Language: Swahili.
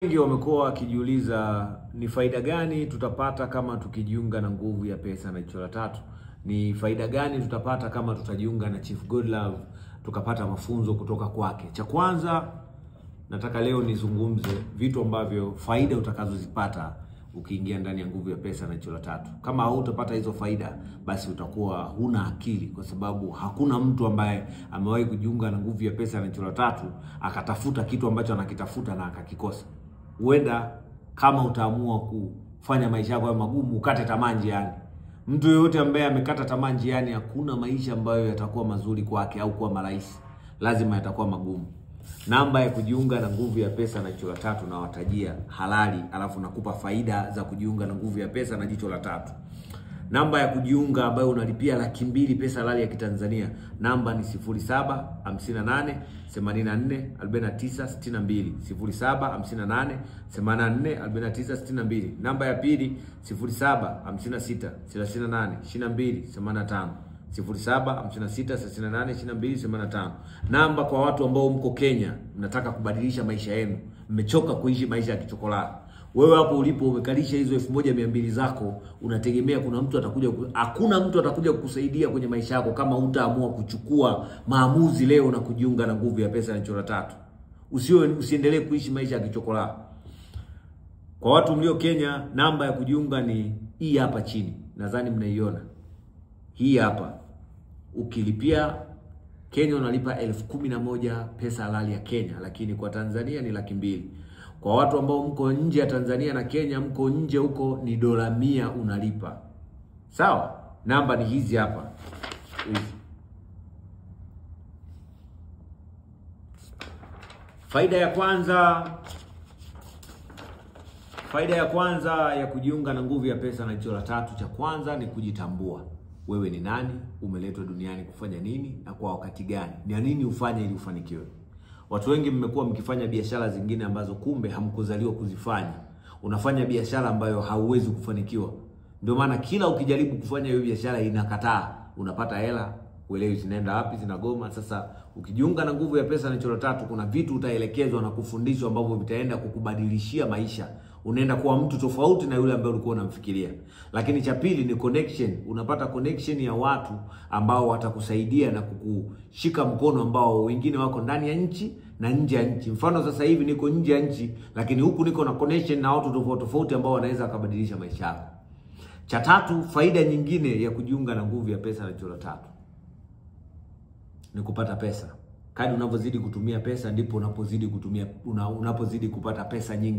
Wengi wamekuwa wakijiuliza ni faida gani tutapata kama tukijiunga na Nguvu ya Pesa na Jicho la Tatu. Ni faida gani tutapata kama tutajiunga na Chief Godlove tukapata mafunzo kutoka kwake. Cha kwanza nataka leo nizungumze vitu ambavyo faida utakazozipata ukiingia ndani ya Nguvu ya Pesa na Jicho la Tatu. Kama hautapata hizo faida, basi utakuwa huna akili, kwa sababu hakuna mtu ambaye amewahi kujiunga na Nguvu ya Pesa na Jicho la Tatu akatafuta kitu ambacho anakitafuta na akakikosa. Huenda kama utaamua kufanya maisha yako magumu, ukate tamaa njiani. Mtu yoyote ambaye amekata tamaa njiani, hakuna maisha ambayo yatakuwa mazuri kwake au kuwa marahisi. Lazima yatakuwa magumu. Namba ya kujiunga na Nguvu ya Pesa na Jicho la Tatu na watajia halali, alafu nakupa faida za kujiunga na Nguvu ya Pesa na Jicho la Tatu. Namba ya kujiunga ambayo unalipia $200 pesa halali ya Kitanzania. Namba ni 0758 84 49 62. 0758 84 49 62. Namba ya pili 0756 38 22 85. 0756 38 22 85. Namba kwa watu ambao mko Kenya, mnataka kubadilisha maisha yenu, mmechoka kuishi maisha ya kichokolaa. Wewe hapo ulipo umekalisha hizo 1200 zako, unategemea kuna mtu atakuja hakuna mtu atakuja kukusaidia kwenye maisha yako kama utaamua kuchukua maamuzi leo na kujiunga na Nguvu ya Pesa na Jicho la Tatu. Usiendelee kuishi maisha ya kichokolaa. Kwa watu mlio Kenya, namba ya kujiunga ni hii hapa chini. Nadhani mnaiona. Hii hapa. Ukilipia Kenya unalipa 11,000 pesa halali ya Kenya, lakini kwa Tanzania ni $200,000. Kwa watu ambao mko nje ya Tanzania na Kenya, mko nje huko, ni $100 unalipa. Sawa? Namba ni hizi hapa. Hizi. Faida ya kwanza ya kujiunga na Nguvu ya Pesa na Jicho la Tatu, cha kwanza ni kujitambua. Wewe ni nani, umeletwa duniani kufanya nini, na kwa wakati gani? Ni nini ufanye ili ufanikiwe? Watu wengi mmekuwa mkifanya biashara zingine ambazo kumbe hamkuzaliwa kuzifanya. Unafanya biashara ambayo hauwezi kufanikiwa. Ndio maana kila ukijaribu kufanya hiyo biashara inakataa. Unapata hela, uelewi zinaenda wapi, zinagoma. Sasa ukijiunga na Nguvu ya Pesa na Jicho la Tatu, kuna vitu utaelekezwa na kufundishwa ambavyo vitaenda kukubadilishia maisha. Unaenda kuwa mtu tofauti na yule ambaye ulikuwa unamfikiria. Lakini cha pili ni connection. Unapata connection ya watu ambao watakusaidia na kukushika mkono, ambao wengine wako ndani ya nchi na nje ya nchi. Mfano sasa hivi niko nje ya nchi, lakini huku niko na connection na watu tofauti tofauti ambao wanaweza kubadilisha maisha yako. Cha tatu, faida nyingine ya kujiunga na Nguvu ya Pesa na Jicho la Tatu ni kupata pesa. Kadri unavyozidi kutumia pesa ndipo unapozidi kupata pesa nyingi.